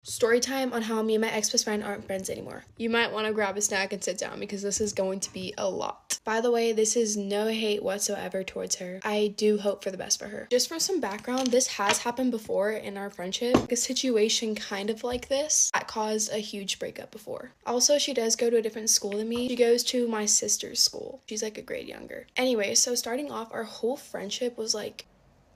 Story time on how me and my ex-best friend aren't friends anymore. You might want to grab a snack and sit down because this is going to be a lot. By the way, this is no hate whatsoever towards her. I do hope for the best for her. Just for some background, this has happened before in our friendship. A situation kind of like this that caused a huge breakup before. Also, she does go to a different school than me. She goes to my sister's school. She's like a grade younger. Anyway, so starting off, our whole friendship was like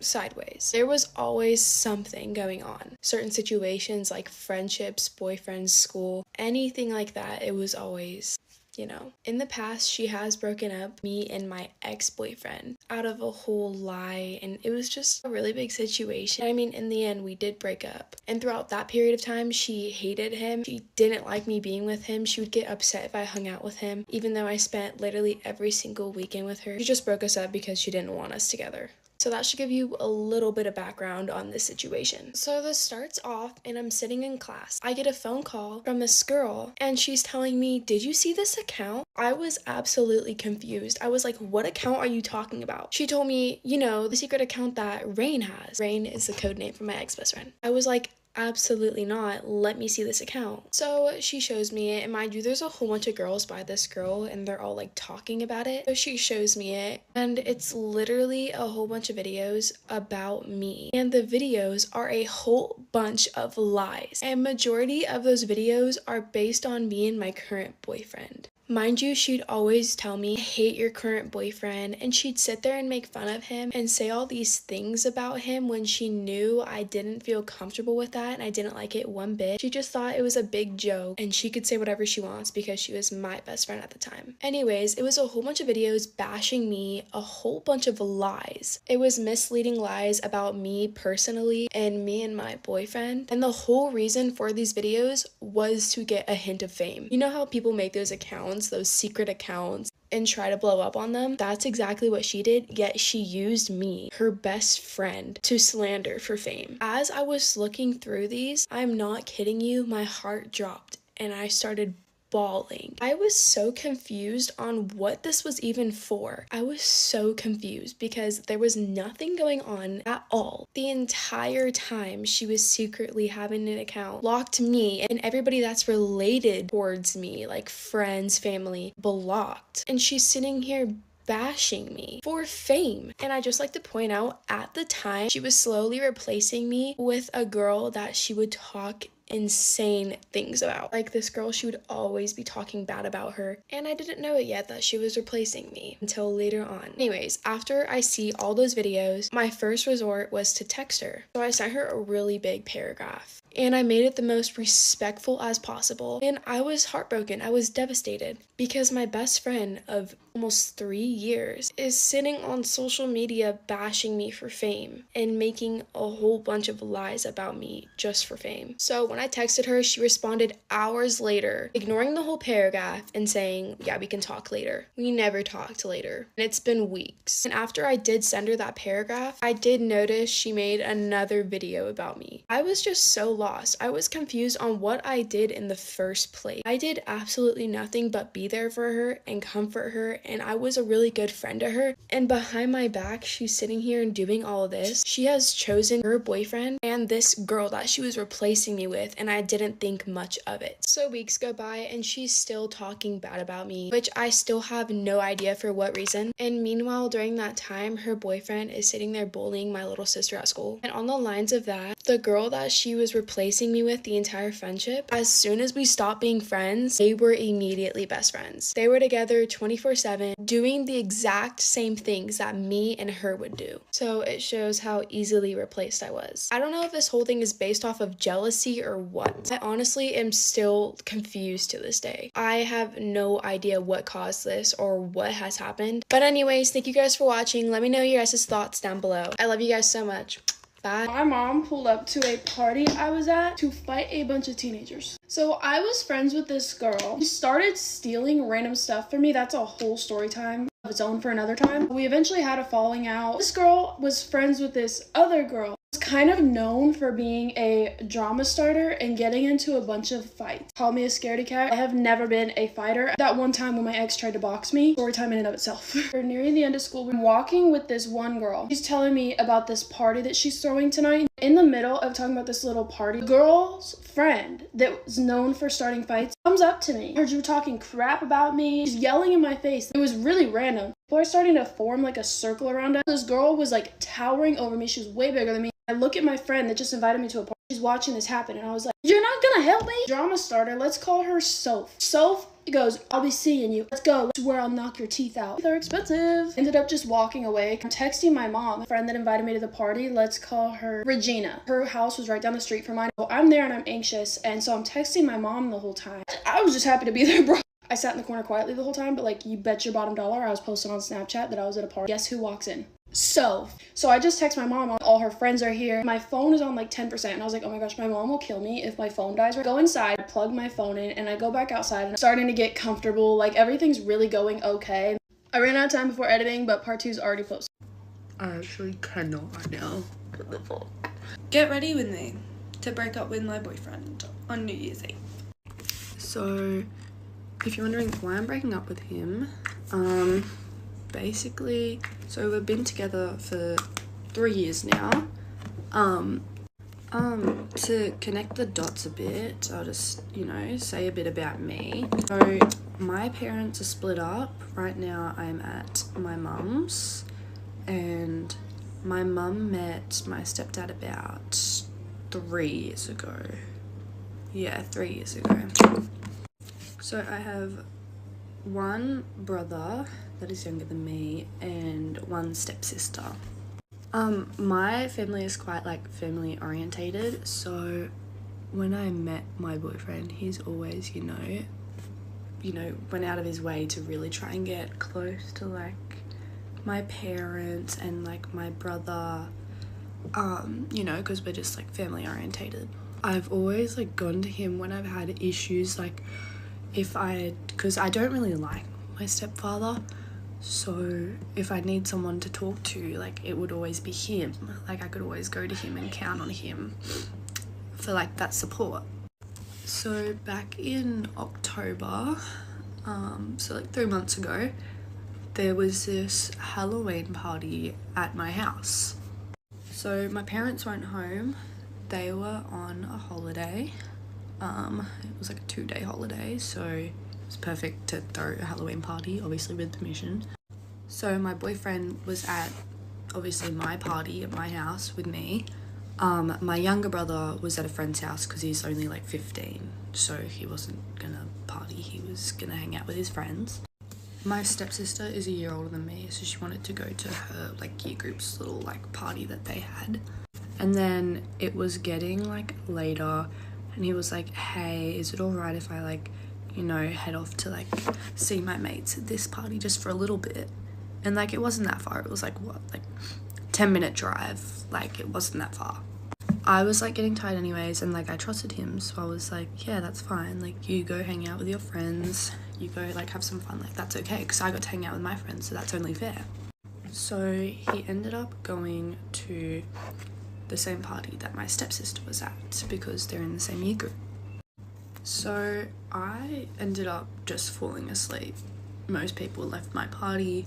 sideways. There was always something going on. Certain situations like friendships, boyfriends, school, anything like that, it was always, In the past, she has broken up me and my ex-boyfriend out of a whole lie, and it was just a really big situation. I mean, in the end, we did break up. And throughout that period of time, she hated him. She didn't like me being with him. She would get upset if I hung out with him, even though I spent literally every single weekend with her. She just broke us up because she didn't want us together. So that should give you a little bit of background on this situation. So this starts off and I'm sitting in class. I get a phone call from this girl and she's telling me, "Did you see this account?" I was absolutely confused. I was like, "What account are you talking about?" She told me, the secret account that Rain has. Rain is the code name for my ex-best friend. I was like, "Absolutely not. Let me see this account." So she shows me it, and mind you, there's a whole bunch of girls by this girl and they're all like talking about it. So she shows me it and it's literally a whole bunch of videos about me. And the videos are a whole bunch of lies. And majority of those videos are based on me and my current boyfriend. Mind you, she'd always tell me, "I hate your current boyfriend," and she'd sit there and make fun of him and say all these things about him when she knew I didn't feel comfortable with that and I didn't like it one bit. She just thought it was a big joke and she could say whatever she wants because she was my best friend at the time. Anyways, it was a whole bunch of videos bashing me, a whole bunch of lies. It was misleading lies about me personally and me and my boyfriend, and the whole reason for these videos was to get a hint of fame. You know how people make those accounts, those secret accounts, and try to blow up on them? That's exactly what she did, yet she used me, her best friend, to slander for fame. As I was looking through these, I'm not kidding you, my heart dropped and I started bawling. I was so confused on what this was even for. I was so confused because there was nothing going on at all. The entire time she was secretly having an account, locked me and everybody that's related towards me, like friends, family, blocked. And she's sitting here bashing me for fame. And I just like to point out, at the time, she was slowly replacing me with a girl that she would talk insane things about. Like this girl, she would always be talking bad about her, and I didn't know it yet that she was replacing me until later on. Anyways, after I see all those videos, my first resort was to text her. So I sent her a really big paragraph and I made it the most respectful as possible, and I was heartbroken. I was devastated because my best friend of almost 3 years is sitting on social media bashing me for fame and making a whole bunch of lies about me just for fame. So when I texted her, she responded hours later, ignoring the whole paragraph and saying, "Yeah, we can talk later." We never talked later, and it's been weeks. And after I did send her that paragraph, I did notice she made another video about me. I was just so lost. I was confused on what I did in the first place. I did absolutely nothing but be there for her and comfort her, and I was a really good friend to her. And behind my back, she's sitting here and doing all of this. She has chosen her boyfriend and this girl that she was replacing me with, and I didn't think much of it. So weeks go by and she's still talking bad about me, which I still have no idea for what reason. And meanwhile, during that time, her boyfriend is sitting there bullying my little sister at school. And on the lines of that, the girl that she was replacing me with the entire friendship, as soon as we stopped being friends, they were immediately best friends. They were together 24/7, doing the exact same things that me and her would do. So it shows how easily replaced I was. I don't know if this whole thing is based off of jealousy or what. I honestly am still confused to this day. I have no idea what caused this or what has happened. But anyways, thank you guys for watching. Let me know your guys' thoughts down below. I love you guys so much. Bye. My mom pulled up to a party I was at to fight a bunch of teenagers. So I was friends with this girl. She started stealing random stuff from me. That's a whole story time of its own for another time. We eventually had a falling out. This girl was friends with this other girl. Kind of known for being a drama starter and getting into a bunch of fights. Call me a scaredy cat. I have never been a fighter. That one time when my ex tried to box me, story time in and of itself. We're nearing the end of school. I'm walking with this one girl. She's telling me about this party that she's throwing tonight. In the middle of talking about this little party, the girl's friend that was known for starting fights comes up to me. I heard you were talking crap about me. She's yelling in my face. It was really random. People are starting to form like a circle around us. This girl was like towering over me. She was way bigger than me. I look at my friend that just invited me to a party. She's watching this happen, and I was like, "You're not gonna help me?" Drama starter, let's call her Soph. Soph goes, "I'll be seeing you. Let's go. Let's where I'll knock your teeth out. They're expensive." Ended up just walking away. I'm texting my mom, a friend that invited me to the party. Let's call her Regina. Her house was right down the street from mine. So I'm there and I'm anxious, and so I'm texting my mom the whole time. I was just happy to be there, bro. I sat in the corner quietly the whole time, but like, you bet your bottom dollar I was posting on Snapchat that I was at a party. Guess who walks in? So I just text my mom, all her friends are here. My phone is on like 10%, and I was like, oh my gosh, my mom will kill me if my phone dies. I go inside, I plug my phone in, and I go back outside, and I'm starting to get comfortable. Like, everything's really going okay. I ran out of time before editing, but part 2 is already posted. I actually cannot right now. What the fuck? Get ready with me to break up with my boyfriend on New Year's Eve. So, if you're wondering why I'm breaking up with him, basically, so we've been together for 3 years now. To connect the dots a bit, I'll just, say a bit about me. So, my parents are split up. Right now, I'm at my mum's, and my mum met my stepdad about 3 years ago. Yeah, 3 years ago. So, I have one brother that is younger than me and one stepsister. My family is quite like family orientated, so when I met my boyfriend, he's always, went out of his way to really try and get close to like my parents and like my brother, because we're just like family orientated. I've always like gone to him when I've had issues, like because I don't really like my stepfather, so if I need someone to talk to, like, it would always be him. Like, I could always go to him and count on him for like that support. So back in October, so like 3 months ago, there was this Halloween party at my house. So my parents weren't home. They were on a holiday. It was like a 2-day holiday, so it was perfect to throw a Halloween party, obviously with permission. So my boyfriend was at, obviously, my party at my house with me. My younger brother was at a friend's house because he's only like 15, so he wasn't gonna party, he was gonna hang out with his friends. My stepsister is a year older than me, so she wanted to go to her like year group's little like party that they had. And then it was getting like later, and he was like, hey, is it alright if I like, head off to like see my mates at this party just for a little bit? And like, it wasn't that far. It was like, what, like 10-minute drive. Like, it wasn't that far. I was like getting tired anyways, and like I trusted him, so I was like, yeah, that's fine. Like, you go hang out with your friends, you go like have some fun, like that's okay, because I got to hang out with my friends, so that's only fair. So he ended up going to the same party that my stepsister was at because they're in the same year group. So I ended up just falling asleep. Most people left my party.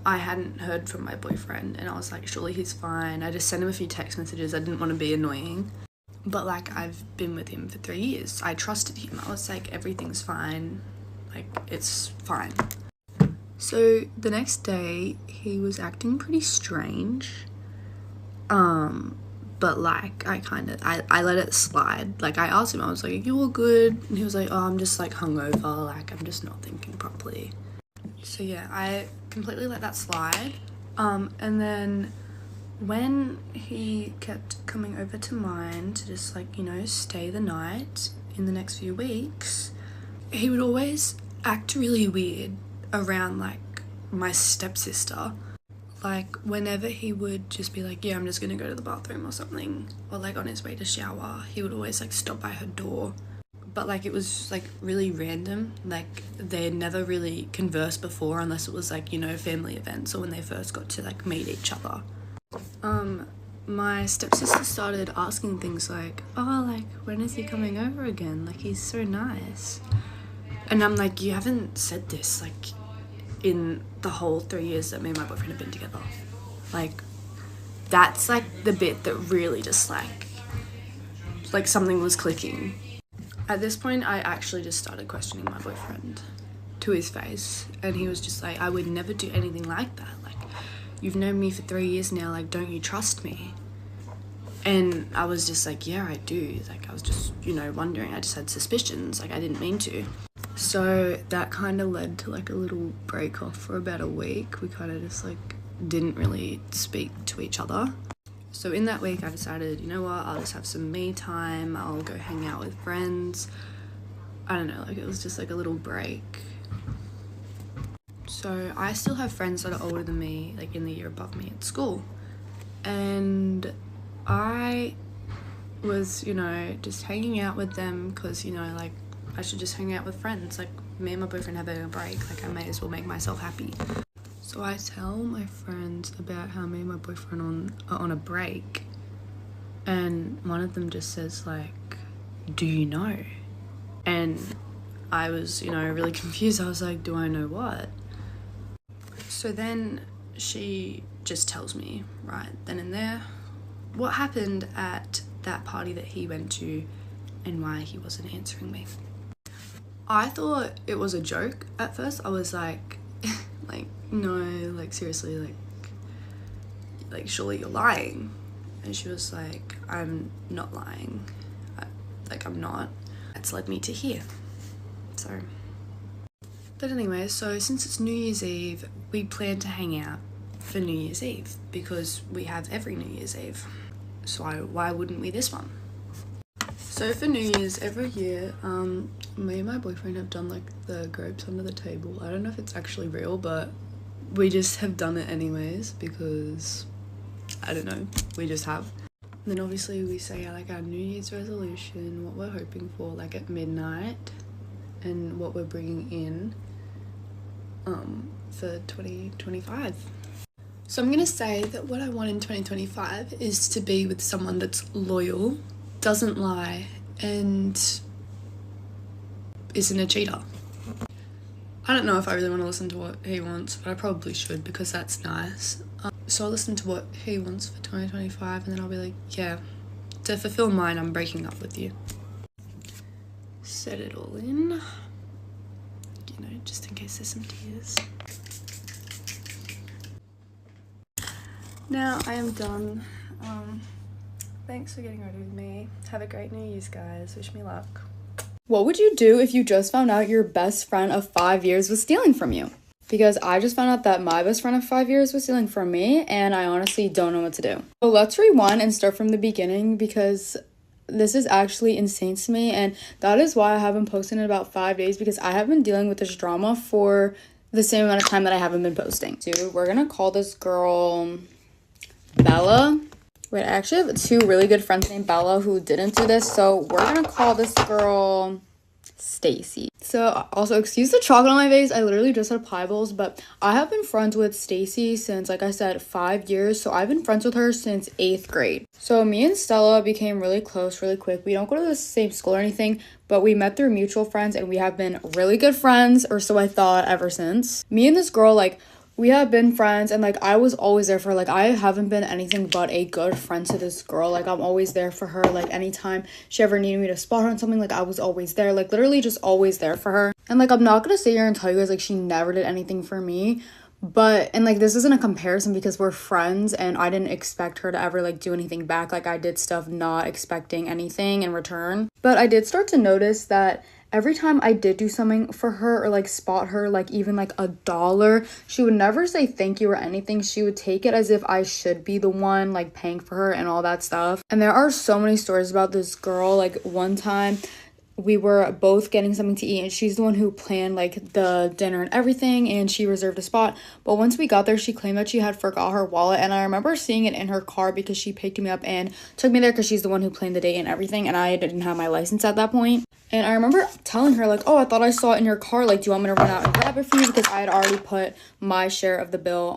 I hadn't heard from my boyfriend, and I was like, surely he's fine. I just sent him a few text messages. I didn't want to be annoying, but like, I've been with him for 3 years. I trusted him. I was like, everything's fine, like it's fine. So the next day he was acting pretty strange, but like I let it slide. Like, I asked him, I was like, are you all good? And he was like, oh, I'm just like hungover, like I'm just not thinking properly. So yeah, I completely let that slide. And then when he kept coming over to mine to just like, stay the night in the next few weeks, he would always act really weird around like my stepsister. Like, whenever he would just be like, yeah, I'm just gonna go to the bathroom or something, or like on his way to shower, he would always like stop by her door. But like, it was like really random. Like, they'd never really conversed before unless it was like, family events or when they first got to like meet each other. my stepsister started asking things like, oh, like, when is he coming over again? Like, he's so nice. And I'm like, you haven't said this, like, in the whole 3 years that me and my boyfriend have been together. Like, that's, like, the bit that really just, like something was clicking. At this point, I actually just started questioning my boyfriend to his face. And he was just like, I would never do anything like that. Like, you've known me for 3 years now, like, don't you trust me? And I was just like, yeah, I do. Like, I was just, you know, wondering. I just had suspicions. Like, I didn't mean to. So that kind of led to, like, a little break off for about a week. We kind of just, like, didn't really speak to each other. So in that week, I decided, you know what, I'll just have some me time. I'll go hang out with friends. I don't know, like, it was just, like, a little break. So I still have friends that are older than me, like, in the year above me at school. And I was, you know, just hanging out with them because, you know, like, I should just hang out with friends. Like, me and my boyfriend having a break, like, I may as well make myself happy. So I tell my friends about how me and my boyfriend are on a break, and one of them just says, like, do you know? And I was, you know, really confused. I was like, do I know what? So then she just tells me right then and there what happened at that party that he went to and why he wasn't answering me. I thought it was a joke at first. I was like, like, no, like, seriously, like, surely you're lying. And she was like, I'm not lying. I'm not. That's led me to here. So, but anyway, so since it's New Year's Eve, we plan to hang out for New Year's Eve because we have every New Year's Eve. So why wouldn't we this one? So for New Year's every year, me and my boyfriend have done, like, the grapes under the table. I don't know if it's actually real, but we just have done it anyways because, I don't know, we just have. And then obviously we say, like, our New Year's resolution, what we're hoping for, like, at midnight, and what we're bringing in for 2025. So I'm gonna say that what I want in 2025 is to be with someone that's loyal, doesn't lie, and isn't a cheater. I don't know if I really want to listen to what he wants, but I probably should because that's nice. So I'll listen to what he wants for 2025 and then I'll be like, yeah, to fulfill mine, I'm breaking up with you. Set it all in, you know, just in case there's some tears. Now I am done. Thanks for getting ready with me. Have a great New Year's, guys. Wish me luck. What would you do if you just found out your best friend of 5 years was stealing from you? Because I just found out that my best friend of 5 years was stealing from me, and I honestly don't know what to do. So let's rewind and start from the beginning because this is actually insane to me, and that is why I haven't posted in about 5 days because I have been dealing with this drama for the same amount of time that I haven't been posting. Dude, we're gonna call this girl Bella. Wait, I actually have two really good friends named Bella who didn't do this, so we're gonna call this girl Stacy. So also, excuse the chocolate on my face, I literally just had pie bowls, but I have been friends with Stacy since, like I said, 5 years, so I've been friends with her since 8th grade. So me and Stella became really close really quick. We don't go to the same school or anything, but we met through mutual friends and we have been really good friends, or so I thought, ever since. Me and this girl, like, we have been friends and, like, I was always there for her. Like, I haven't been anything but a good friend to this girl. Like, I'm always there for her. Like, anytime she ever needed me to spot her on something, like, I was always there. Like, literally just always there for her. And, like, I'm not gonna sit here and tell you guys, like, she never did anything for me. But, and, like, this isn't a comparison because we're friends and I didn't expect her to ever, like, do anything back. Like, I did stuff not expecting anything in return. But I did start to notice that every time I did do something for her or, like, spot her, like, even, like, $1, she would never say thank you or anything. She would take it as if I should be the one, like, paying for her and all that stuff. And there are so many stories about this girl. Like, one time we were both getting something to eat and she's the one who planned, like, the dinner and everything, and she reserved a spot. But once we got there, she claimed that she had forgot her wallet, and I remember seeing it in her car because she picked me up and took me there because she's the one who planned the date and everything, and I didn't have my license at that point. And I remember telling her, like, oh, I thought I saw it in your car, like, do you want me to run out and grab it for you? Because I had already put my share of the bill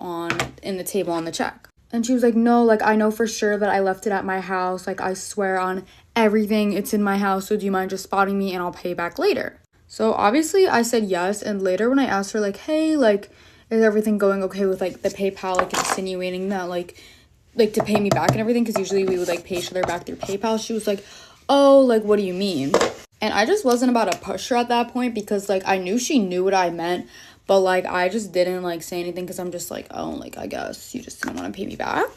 in the table on the check. And she was like, no, like, I know for sure that I left it at my house. Like, I swear on everything, it's in my house. So do you mind just spotting me and I'll pay back later? So obviously I said yes. And later when I asked her, like, hey, like, is everything going okay with, like, the PayPal, like, insinuating that, like to pay me back and everything, because usually we would, like, pay each other back through PayPal. She was like, oh, like, what do you mean? And I just wasn't about to push her at that point because, like, I knew she knew what I meant. But, like, I just didn't, like, say anything because I'm just like, oh, like, I guess you just didn't want to pay me back.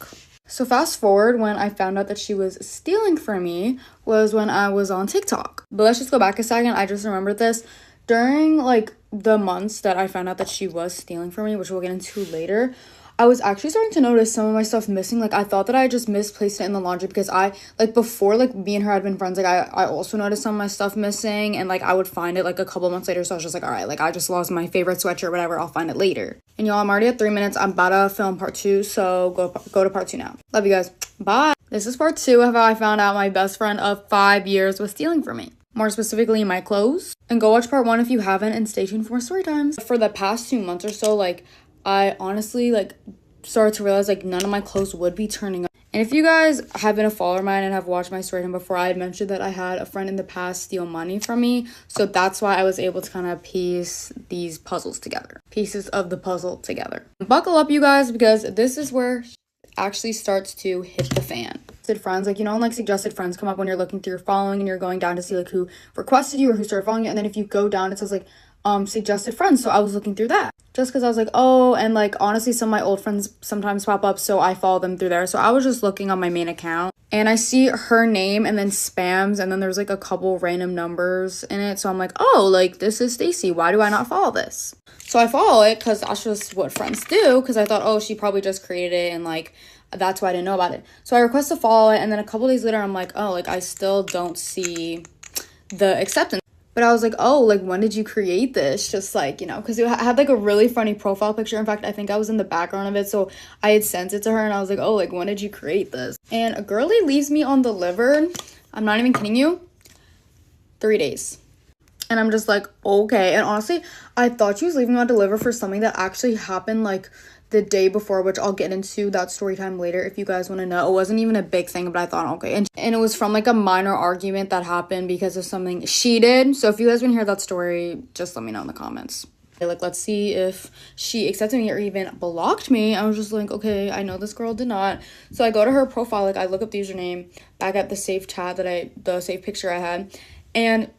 So fast forward, when I found out that she was stealing from me was when I was on TikTok. But let's just go back a second. I just remembered this. During, like, the months that I found out that she was stealing from me, which we'll get into later, I was actually starting to notice some of my stuff missing. Like, I thought that I just misplaced it in the laundry because I, like, before, like, me and her had been friends, like, I also noticed some of my stuff missing, and, like, I would find it, like, a couple months later, so I was just like, all right, like, I just lost my favorite sweatshirt, whatever, I'll find it later. And y'all, I'm already at 3 minutes. I'm about to film part 2, so go to part 2 now. Love you guys. Bye. This is part 2 of how I found out my best friend of 5 years was stealing from me. More specifically, my clothes. And go watch part 1 if you haven't, and stay tuned for more story times. For the past 2 months or so, like, I honestly, like, started to realize, like, none of my clothes would be turning up. And if you guys have been a follower of mine and have watched my story time before, I had mentioned that I had a friend in the past steal money from me. So that's why I was able to kind of piece these puzzles together. Pieces of the puzzle together. Buckle up, you guys, because this is where it actually starts to hit the fan. Friends, like, you know, like, suggested friends come up when you're looking through your following and you're going down to see, like, who requested you or who started following you. And then if you go down, it says, like, suggested friends. So I was looking through that just because I was like, oh, and, like, honestly, some of my old friends sometimes pop up, so I follow them through there. So I was just looking on my main account and I see her name and then spams, and then there's, like, a couple random numbers in it. So I'm like, oh, like, this is Stacy, why do I not follow this? So I follow it because that's just what friends do, because I thought, oh, she probably just created it and, like, that's why I didn't know about it. So I request to follow it, and then a couple days later I'm like, oh, like, I still don't see the acceptance. But I was like, oh, like, when did you create this? Just, like, you know, because it had, like, a really funny profile picture. In fact, I think I was in the background of it, so I had sent it to her, and I was like, oh, like, when did you create this? And a girlie leaves me undelivered. I'm not even kidding you. 3 days. And I'm just like, okay. And honestly, I thought she was leaving me undelivered for something that actually happened, like, the day before, which I'll get into that story time later if you guys want to know. It wasn't even a big thing, but I thought, okay. And it was from, like, a minor argument that happened because of something she did. So if you guys want to hear that story, just let me know in the comments. Like, let's see if she accepted me or even blocked me. I was just like, okay, I know this girl did not. So I go to her profile, like, I look up the username back at the saved chat the saved picture I had, and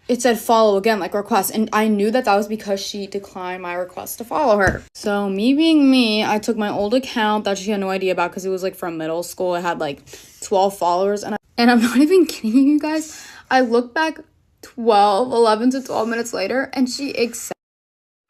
it said follow again, like, request. And I knew that was because she declined my request to follow her. So me being me, I took my old account that she had no idea about because it was, like, from middle school. It had, like, 12 followers. And I'm not even kidding you guys. I look back 11 to 12 minutes later, and she accepted.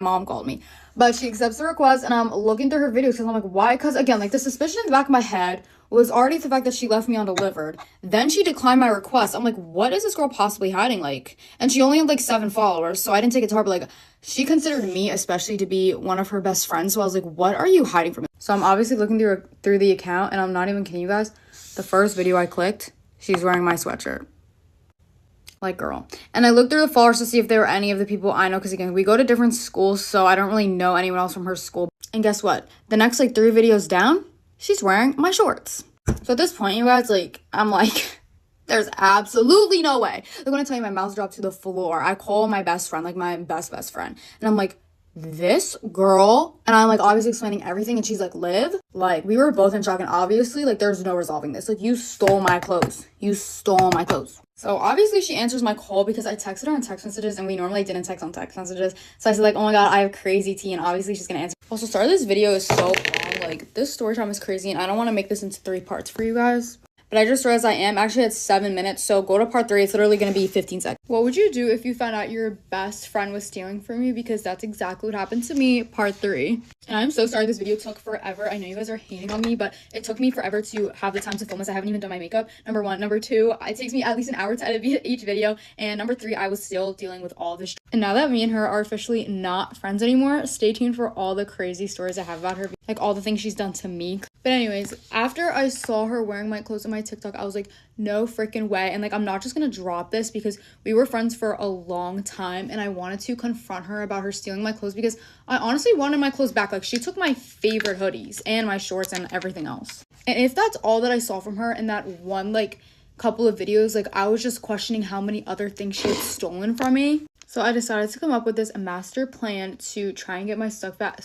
Mom called me. But she accepts the request, and I'm looking through her videos because I'm like, why? Because, again, like, the suspicion in the back of my head was already the fact that she left me undelivered. Then she declined my request. I'm like, what is this girl possibly hiding? Like, and she only had, like, 7 followers, so I didn't take it to heart, but, like, she considered me especially to be one of her best friends. So I was like, what are you hiding from me? So I'm obviously looking through the account, and I'm not even kidding you guys. The first video I clicked, she's wearing my sweatshirt. Like, girl. And I looked through the followers to see if there were any of the people I know, because, again, we go to different schools, so I don't really know anyone else from her school. And guess what? The next, like, 3 videos down, she's wearing my shorts. So at this point, you guys, like, I'm like, there's absolutely no way. Like, when I tell you, my mouth dropped to the floor. I call my best friend, like, my best friend, and I'm like, this girl, and I'm, like, obviously explaining everything, and she's like, Liv, like, we were both in shock, and obviously, like, there's no resolving this. Like, you stole my clothes. You stole my clothes. So obviously she answers my call because I texted her on text messages, and we normally didn't text on text messages. So I said, like, oh my god, I have crazy tea, and obviously she's gonna answer. Also, sorry this video is so long. Like, this story time is crazy, and I don't want to make this into 3 parts for you guys. But I just realized I am actually at 7 minutes, so go to part 3. It's literally going to be 15 seconds. What would you do if you found out your best friend was stealing from you? Because that's exactly what happened to me, part 3. And I'm so sorry this video took forever. I know you guys are hating on me, but it took me forever to have the time to film this. I haven't even done my makeup, number 1. Number 2, it takes me at least an hour to edit each video. And number 3, I was still dealing with all this. And now that me and her are officially not friends anymore, stay tuned for all the crazy stories I have about her. Like, all the things she's done to me. But anyways, after I saw her wearing my clothes in my TikTok. I was like, no freaking way. And like, I'm not just gonna drop this because we were friends for a long time and I wanted to confront her about her stealing my clothes because I honestly wanted my clothes back. Like, she took my favorite hoodies and my shorts and everything else. And if that's all that I saw from her in that one like couple of videos, like, I was just questioning how many other things she had stolen from me. So I decided to come up with this master plan to try and get my stuff back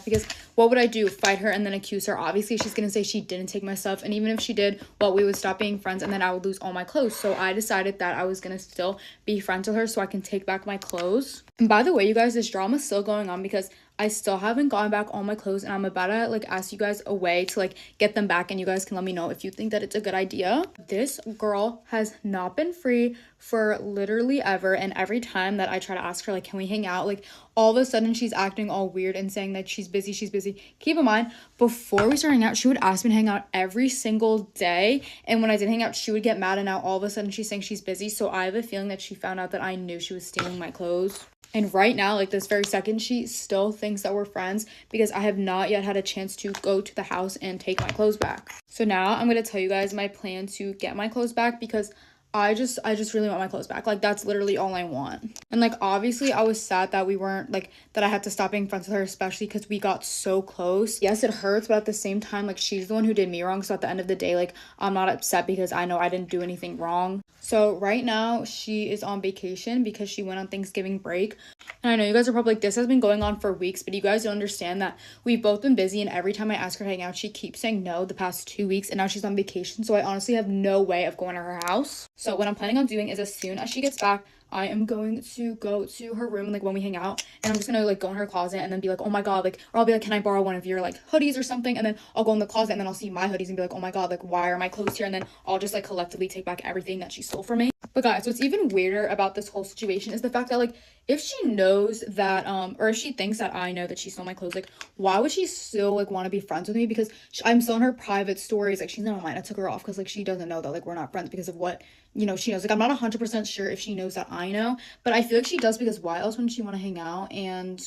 because what would I do? Fight her and then accuse her? Obviously, she's going to say she didn't take my stuff. And even if she did, well, we would stop being friends and then I would lose all my clothes. So I decided that I was going to still be friends with her so I can take back my clothes. And by the way, you guys, this drama is still going on because I still haven't gotten back all my clothes and I'm about to like ask you guys a way to like get them back and you guys can let me know if you think that it's a good idea. This girl has not been free for literally ever, and every time that I try to ask her like, can we hang out, like all of a sudden she's acting all weird and saying that she's busy. Keep in mind, before we started hanging out, she would ask me to hang out every single day, and when I did hang out she would get mad, and now all of a sudden she's saying she's busy. So I have a feeling that she found out that I knew she was stealing my clothes. And right now, like this very second, she still thinks that we're friends because I have not yet had a chance to go to the house and take my clothes back. So now I'm going to tell you guys my plan to get my clothes back because I just really want my clothes back. Like, that's literally all I want. And like, obviously I was sad that we weren't like, that I had to stop being friends with her, especially because we got so close. Yes, it hurts, but at the same time, like, she's the one who did me wrong. So at the end of the day, like, I'm not upset because I know I didn't do anything wrong. So right now she is on vacation because she went on Thanksgiving break. And I know you guys are probably like, this has been going on for weeks, but you guys don't understand that we've both been busy, and every time I ask her to hang out, she keeps saying no the past 2 weeks, and now she's on vacation. So I honestly have no way of going to her house. So what I'm planning on doing is as soon as she gets back, I am going to go to her room, like when we hang out, and I'm just gonna like go in her closet and then be like, oh my god, like, or I'll be like, can I borrow one of your like hoodies or something? And then I'll go in the closet and then I'll see my hoodies and be like, oh my god, like, why are my clothes here? And then I'll just like collectively take back everything that she stole from me. But guys, what's even weirder about this whole situation is the fact that like, if she knows that or if she thinks that I know that she stole my clothes, like, why would she still like want to be friends with me? Because I'm still in her private stories. Like, she's not mine. I took her off because like she doesn't know that like we're not friends because of what, you know, she knows. Like, I'm not 100% sure if she knows that I know, but I feel like she does because why else wouldn't she want to hang out? And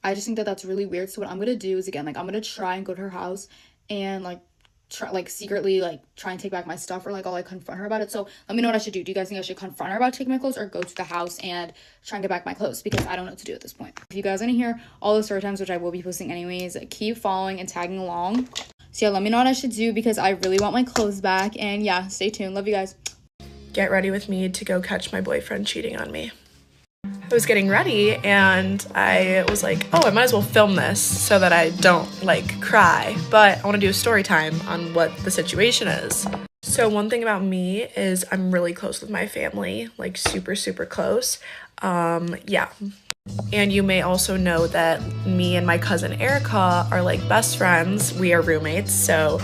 I just think that that's really weird. So what I'm gonna do is, again, like, I'm gonna try and go to her house and like try like secretly like try and take back my stuff, or like I'll like confront her about it. So let me know what I should do. Do you guys think I should confront her about taking my clothes or go to the house and try and get back my clothes? Because I don't know what to do at this point. If you guys want to hear all the story times, which I will be posting anyways, keep following and tagging along. So yeah, let me know what I should do because I really want my clothes back. And yeah, stay tuned. Love you guys. Get ready with me to go catch my boyfriend cheating on me. I was getting ready and I was like, oh, I might as well film this so that I don't like cry, but I want to do a story time on what the situation is. So one thing about me is I'm really close with my family, like super close. Yeah. And you may also know that me and my cousin Erica are like best friends. We are roommates, so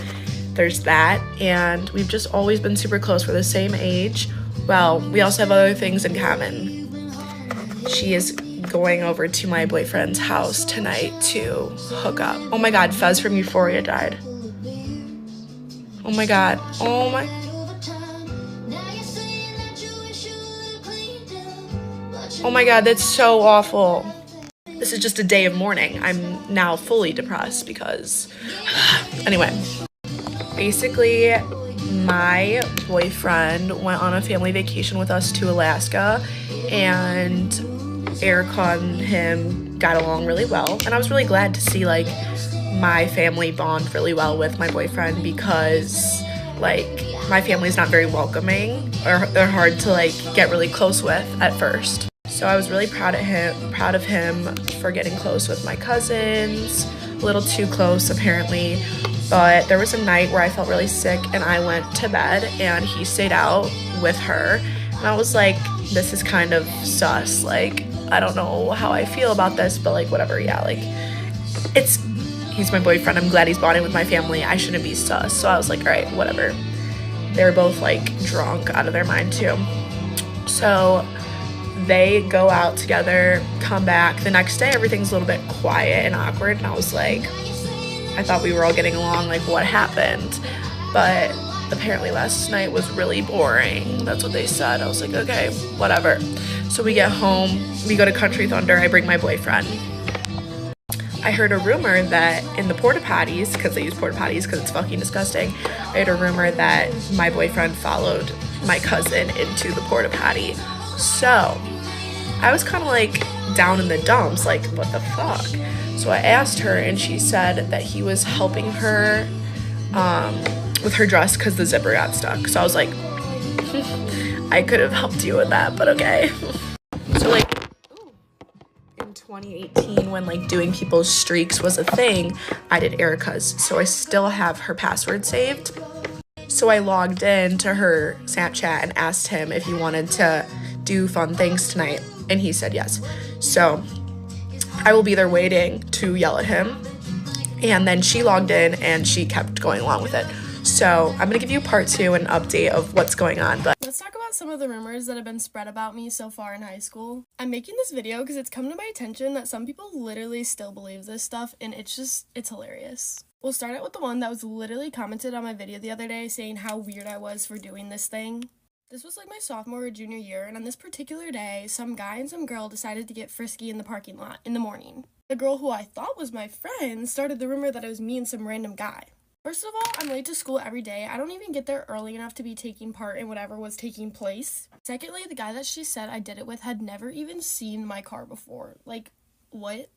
there's that. And we've just always been super close. We're the same age. Well, we also have other things in common. She is going over to my boyfriend's house tonight to hook up. Oh my god, Fez from Euphoria died. Oh my god. Oh my. Oh my god, that's so awful. This is just a day of mourning. I'm now fully depressed because... Anyway. Basically, my boyfriend went on a family vacation with us to Alaska, and Erica and him got along really well, and I was really glad to see like my family bond really well with my boyfriend because like my family's not very welcoming, or they're hard to like get really close with at first. So I was really proud of him for getting close with my cousins, a little too close apparently. But there was a night where I felt really sick and I went to bed and he stayed out with her. And I was like, this is kind of sus. Like, I don't know how I feel about this, but like, whatever. Yeah, like, he's my boyfriend. I'm glad he's bonding with my family. I shouldn't be sus. So I was like, all right, whatever. They were both like drunk out of their mind too. So they go out together, come back. The next day, everything's a little bit quiet and awkward. And I was like, I thought we were all getting along, like what happened? But apparently last night was really boring. That's what they said. I was like, okay, whatever. So we get home, we go to Country Thunder, I bring my boyfriend. I heard a rumor that in the porta potties, because they use porta potties because it's fucking disgusting, I heard a rumor that my boyfriend followed my cousin into the porta potty. So I was kind of like down in the dumps, like, what the fuck? So I asked her, and she said that he was helping her with her dress because the zipper got stuck. So I was like, I could have helped you with that, but okay. So like in 2018, when like doing people's streaks was a thing, I did Erica's. So I still have her password saved. So I logged in to her Snapchat and asked him if he wanted to do fun things tonight, and he said yes. So I will be there waiting to yell at him. And then she logged in and she kept going along with it. So I'm gonna give you part 2, an update of what's going on. But let's talk about some of the rumors that have been spread about me so far in high school. I'm making this video because it's come to my attention that some people literally still believe this stuff, and it's hilarious. We'll start out with the one that was literally commented on my video the other day saying how weird I was for doing this thing. This was like my sophomore or junior year, and on this particular day, some guy and some girl decided to get frisky in the parking lot in the morning. The girl who I thought was my friend started the rumor that it was me and some random guy. First of all, I'm late to school every day. I don't even get there early enough to be taking part in whatever was taking place. Secondly, the guy that she said I did it with had never even seen my car before. Like, what?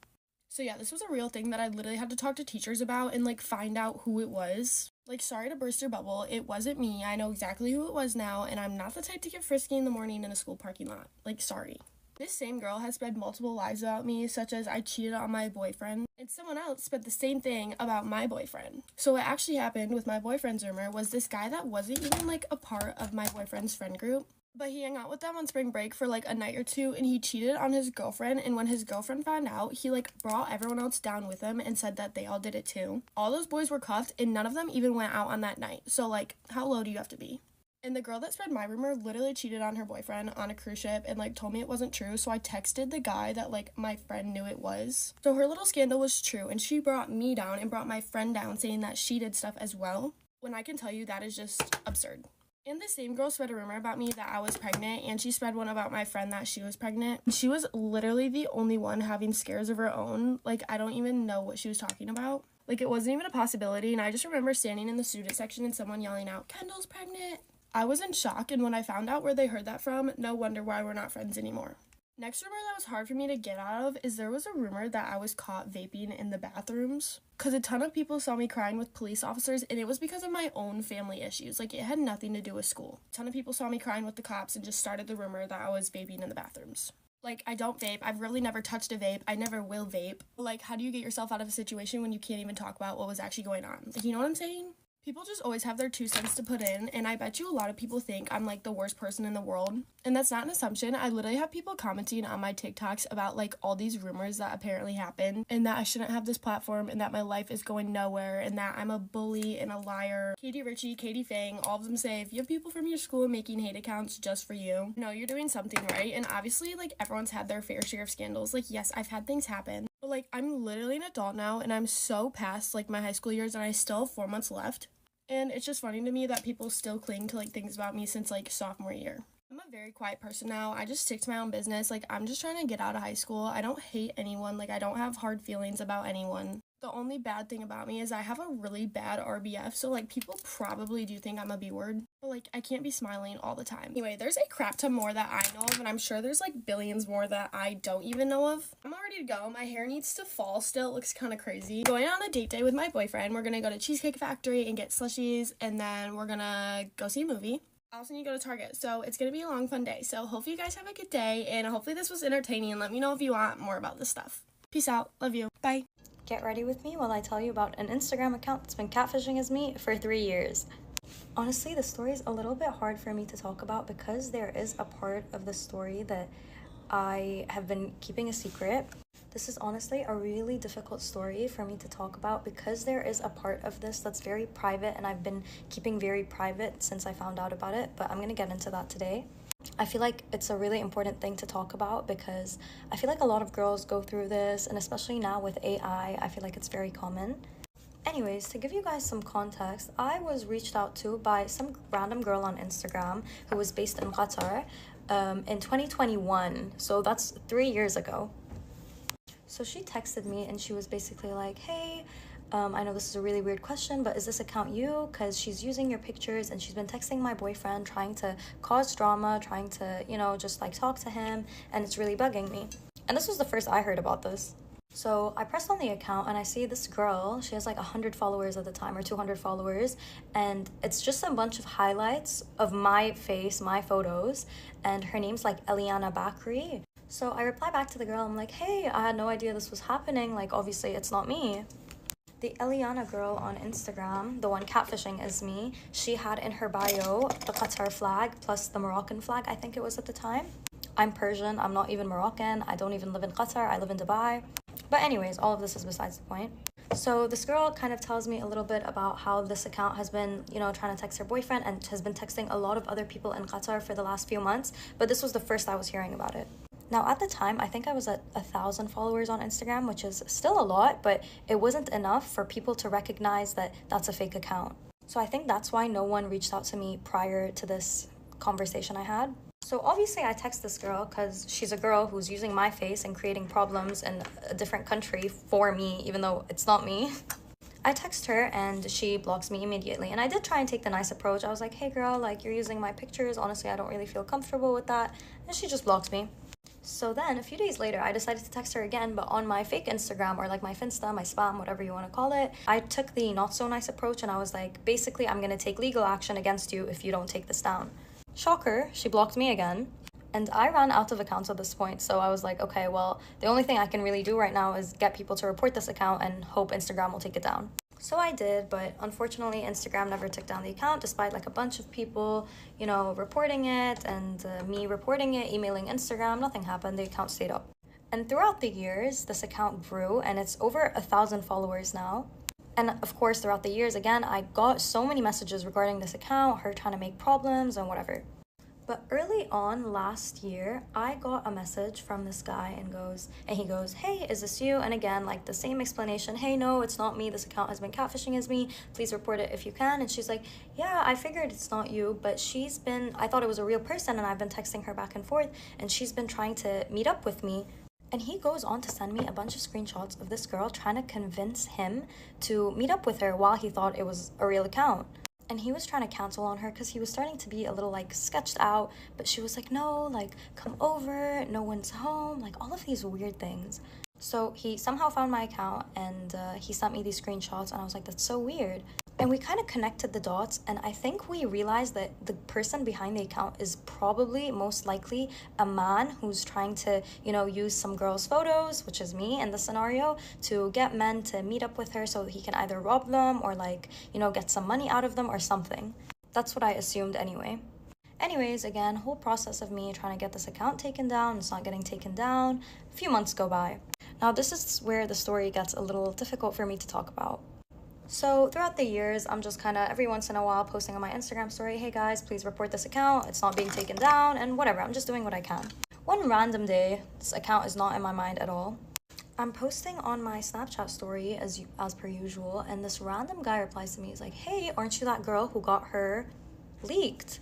So yeah, this was a real thing that I literally had to talk to teachers about and like find out who it was. Like, sorry to burst your bubble, it wasn't me. I know exactly who it was now, and I'm not the type to get frisky in the morning in a school parking lot. Like, sorry. This same girl has spread multiple lies about me, such as I cheated on my boyfriend, and someone else spread the same thing about my boyfriend. So what actually happened with my boyfriend's rumor was this guy that wasn't even like a part of my boyfriend's friend group, but he hung out with them on spring break for like a night or two, and he cheated on his girlfriend, and when his girlfriend found out, he like brought everyone else down with him and said that they all did it too. All those boys were cuffed, and none of them even went out on that night. So like, how low do you have to be? And the girl that spread my rumor literally cheated on her boyfriend on a cruise ship and like told me it wasn't true, so I texted the guy that like my friend knew it was. So her little scandal was true, and she brought me down and brought my friend down saying that she did stuff as well, when I can tell you that is just absurd. And the same girl spread a rumor about me that I was pregnant, and she spread one about my friend that she was pregnant. She was literally the only one having scares of her own. Like, I don't even know what she was talking about. Like, it wasn't even a possibility, and I just remember standing in the student section and someone yelling out, "Kendall's pregnant!" I was in shock, and when I found out where they heard that from, no wonder why we're not friends anymore. Next rumor that was hard for me to get out of is there was a rumor that I was caught vaping in the bathrooms, because a ton of people saw me crying with police officers, and it was because of my own family issues. Like, it had nothing to do with school. A ton of people saw me crying with the cops and just started the rumor that I was vaping in the bathrooms. Like, I don't vape. I've really never touched a vape. I never will vape. Like, how do you get yourself out of a situation when you can't even talk about what was actually going on? Like, you know what I'm saying? People just always have their 2 cents to put in, and I bet you a lot of people think I'm like the worst person in the world. And that's not an assumption. I literally have people commenting on my TikToks about like all these rumors that apparently happened, and that I shouldn't have this platform, and that my life is going nowhere, and that I'm a bully and a liar. Katie Ritchie, Katie Fang, all of them say if you have people from your school making hate accounts just for you, no, you're doing something right. And obviously, like, everyone's had their fair share of scandals. Like, yes, I've had things happen, but like, I'm literally an adult now, and I'm so past like my high school years, and I still have 4 months left. And it's just funny to me that people still cling to like things about me since like sophomore year. I'm a very quiet person now. I just stick to my own business. Like, I'm just trying to get out of high school. I don't hate anyone. Like, I don't have hard feelings about anyone. The only bad thing about me is I have a really bad RBF, so like people probably do think I'm a B-word, but like I can't be smiling all the time. Anyway, there's a crap ton more that I know of, and I'm sure there's like billions more that I don't even know of. I'm all ready to go. My hair needs to fall still. It looks kind of crazy. Going on a date day with my boyfriend. We're gonna go to Cheesecake Factory and get slushies, and then we're gonna go see a movie. I also need to go to Target, so it's gonna be a long, fun day. So hopefully you guys have a good day, and hopefully this was entertaining, and let me know if you want more about this stuff. Peace out. Love you. Bye. Get ready with me while I tell you about an Instagram account that's been catfishing as me for 3 years. Honestly, the story is a little bit hard for me to talk about because there is a part of the story that I have been keeping a secret. This is honestly a really difficult story for me to talk about because there is a part of this that's very private, and I've been keeping very private since I found out about it, but I'm gonna get into that today. I feel like it's a really important thing to talk about because I feel like a lot of girls go through this, and especially now with AI, I feel like it's very common. Anyways, to give you guys some context, I was reached out to by some random girl on Instagram who was based in Qatar in 2021, so that's 3 years ago. So she texted me and she was basically like, hey, I know this is a really weird question, but is this account you? Because she's using your pictures and she's been texting my boyfriend, trying to cause drama, trying to, you know, just like talk to him, and it's really bugging me. And this was the first I heard about this. So I pressed on the account and I see this girl, she has like 100 followers at the time, or 200 followers, and it's just a bunch of highlights of my face, my photos, and her name's like Eliana Bakri. So I reply back to the girl, I'm like, hey, I had no idea this was happening, like obviously it's not me. The Eliana girl on Instagram, the one catfishing is me, she had in her bio the Qatar flag plus the Moroccan flag, I think it was at the time. I'm Persian, I'm not even Moroccan, I don't even live in Qatar, I live in Dubai. But anyways, all of this is besides the point. So this girl kind of tells me a little bit about how this account has been, you know, trying to text her boyfriend and has been texting a lot of other people in Qatar for the last few months, but this was the first I was hearing about it. Now, at the time, I think I was at 1,000 followers on Instagram, which is still a lot, but it wasn't enough for people to recognize that that's a fake account. So I think that's why no one reached out to me prior to this conversation I had. So obviously I text this girl because she's a girl who's using my face and creating problems in a different country for me, even though it's not me. I text her and she blocks me immediately. And I did try and take the nice approach. I was like, hey girl, like you're using my pictures. Honestly, I don't really feel comfortable with that. And she just blocks me. So then a few days later, I decided to text her again, but on my fake Instagram, or like my Finsta, my spam, whatever you want to call it. I took the not so nice approach and I was like, basically, I'm going to take legal action against you if you don't take this down. Shocker, she blocked me again. And I ran out of accounts at this point, so I was like, okay, well, the only thing I can really do right now is get people to report this account and hope Instagram will take it down. So I did, but unfortunately Instagram never took down the account despite like a bunch of people, you know, reporting it and me reporting it, emailing Instagram, nothing happened, the account stayed up. And throughout the years, this account grew and it's over 1,000 followers now. And of course, throughout the years, again, I got so many messages regarding this account, her trying to make problems and whatever. But early on last year, I got a message from this guy and he goes, hey, is this you? And again, like the same explanation, hey, no, it's not me. This account has been catfishing as me. Please report it if you can. And she's like, yeah, I figured it's not you, but I thought it was a real person and I've been texting her back and forth and she's been trying to meet up with me. And he goes on to send me a bunch of screenshots of this girl trying to convince him to meet up with her while he thought it was a real account. And he was trying to cancel on her because he was starting to be a little like sketched out, but she was like, no, like come over, no one's home, like all of these weird things. So he somehow found my account and he sent me these screenshots and I was like, that's so weird. And we kind of connected the dots and I think we realized that the person behind the account is probably most likely a man who's trying to, you know, use some girl's photos, which is me in the scenario, to get men to meet up with her so he can either rob them or like, you know, get some money out of them or something. That's what I assumed anyway. Anyways, again, whole process of me trying to get this account taken down, it's not getting taken down. A few months go by. Now this is where the story gets a little difficult for me to talk about. So throughout the years, I'm just kind of every once in a while posting on my Instagram story, hey guys, please report this account, it's not being taken down, and whatever, I'm just doing what I can. One random day, this account is not in my mind at all. I'm posting on my Snapchat story as per usual, and this random guy replies to me, he's like, hey, aren't you that girl who got her leaked?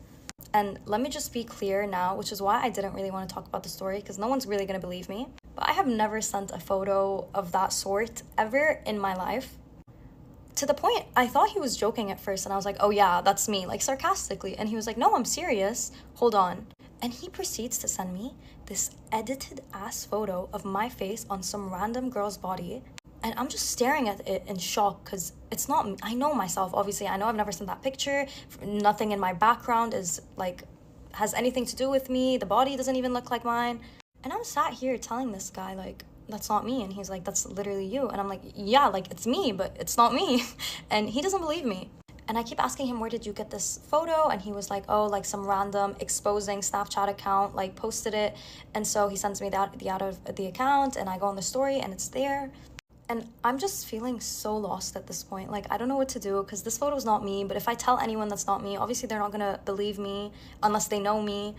And let me just be clear now, which is why I didn't really want to talk about the story, because no one's really going to believe me. But I have never sent a photo of that sort ever in my life. To the point, I thought he was joking at first, and I was like, oh yeah, that's me, like sarcastically. And he was like, no, I'm serious, hold on. And he proceeds to send me this edited ass photo of my face on some random girl's body. And I'm just staring at it in shock because it's not, I know myself, obviously. I know I've never seen that picture. Nothing in my background is like, has anything to do with me. The body doesn't even look like mine. And I'm sat here telling this guy like, that's not me. And he's like, that's literally you. And I'm like, yeah, like it's me, but it's not me. And he doesn't believe me. And I keep asking him, where did you get this photo? And he was like, oh, like some random exposing Snapchat account, like posted it. And so he sends me the out of the account and I go on the story and it's there. And I'm just feeling so lost at this point. Like, I don't know what to do because this photo is not me. But if I tell anyone that's not me, obviously they're not going to believe me unless they know me.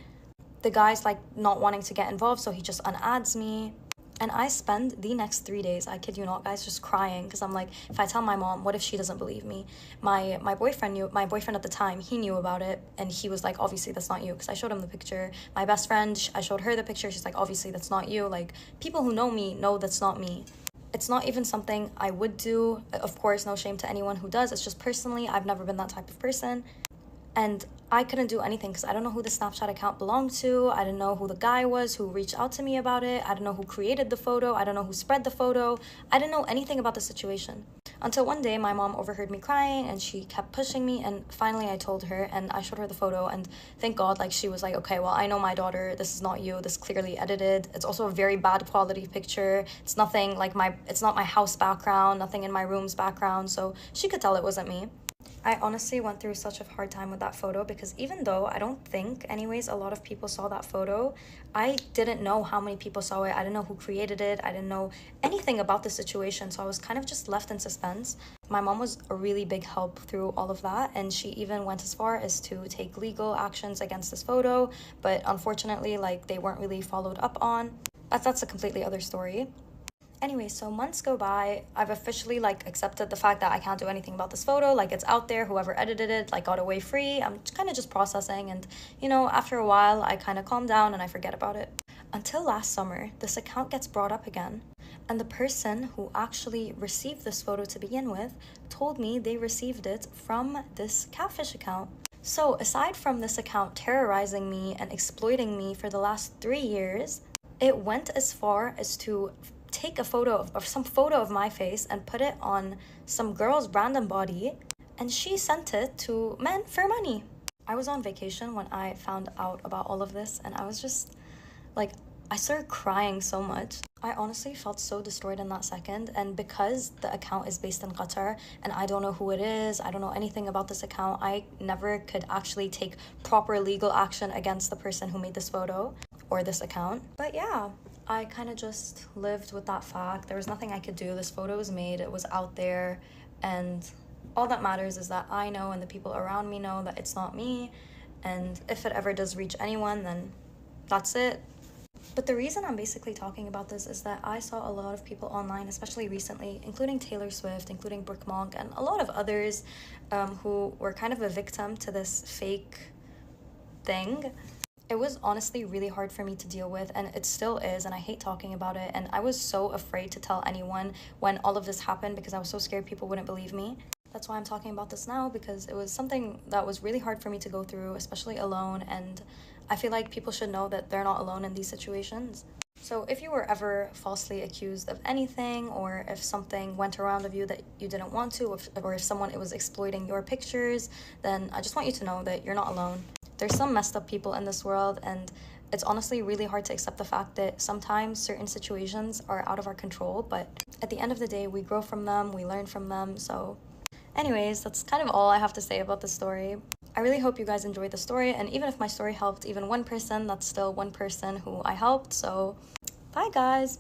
The guy's like not wanting to get involved, so he just unadds me. And I spend the next 3 days, I kid you not, guys, just crying because I'm like, if I tell my mom, what if she doesn't believe me? My boyfriend at the time, he knew about it, and he was like, obviously that's not you, because I showed him the picture. My best friend, I showed her the picture. She's like, obviously that's not you. Like, people who know me know that's not me. It's not even something I would do. Of course, no shame to anyone who does. It's just personally, I've never been that type of person. And I couldn't do anything because I don't know who the Snapchat account belonged to. I didn't know who the guy was who reached out to me about it. I don't know who created the photo. I don't know who spread the photo. I didn't know anything about the situation. Until one day, my mom overheard me crying and she kept pushing me. And finally, I told her and I showed her the photo. And thank God, like, she was like, okay, well, I know my daughter. This is not you. This is clearly edited. It's also a very bad quality picture. It's nothing like it's not my house background, nothing in my room's background. So she could tell it wasn't me. I honestly went through such a hard time with that photo because even though I don't think, anyways, a lot of people saw that photo, I didn't know how many people saw it. I didn't know who created it. I didn't know anything about the situation, so I was kind of just left in suspense. My mom was a really big help through all of that, and she even went as far as to take legal actions against this photo, but unfortunately, like, they weren't really followed up on. That's a completely other story. Anyway, so months go by. I've officially, like, accepted the fact that I can't do anything about this photo. Like, it's out there. Whoever edited it, like, got away free. I'm kind of just processing. And, you know, after a while, I kind of calm down and I forget about it. Until last summer, this account gets brought up again. And the person who actually received this photo to begin with told me they received it from this catfish account. So aside from this account terrorizing me and exploiting me for the last 3 years, it went as far as to take a photo of some photo of my face and put it on some girl's random body, and she sent it to men for money. I was on vacation when I found out about all of this, and I was just like, I started crying so much. I honestly felt so destroyed in that second, and because the account is based in Qatar and I don't know who it is, I don't know anything about this account, I never could actually take proper legal action against the person who made this photo or this account. But yeah, I kind of just lived with that fact. There was nothing I could do. This photo was made, it was out there, and all that matters is that I know and the people around me know that it's not me, and if it ever does reach anyone, then that's it. But the reason I'm basically talking about this is that I saw a lot of people online, especially recently, including Taylor Swift, including Brooke Monk, and a lot of others who were kind of a victim to this fake thing. It was honestly really hard for me to deal with, and it still is, and I hate talking about it. And I was so afraid to tell anyone when all of this happened because I was so scared people wouldn't believe me. That's why I'm talking about this now, because it was something that was really hard for me to go through, especially alone, and I feel like people should know that they're not alone in these situations. So if you were ever falsely accused of anything, or if something went around of you that you didn't want to, or if someone was exploiting your pictures, then I just want you to know that you're not alone. There's some messed up people in this world, and it's honestly really hard to accept the fact that sometimes certain situations are out of our control, but at the end of the day, we grow from them, we learn from them. So anyways, that's kind of all I have to say about this story. I really hope you guys enjoyed the story, and even if my story helped even one person, that's still one person who I helped. So bye guys.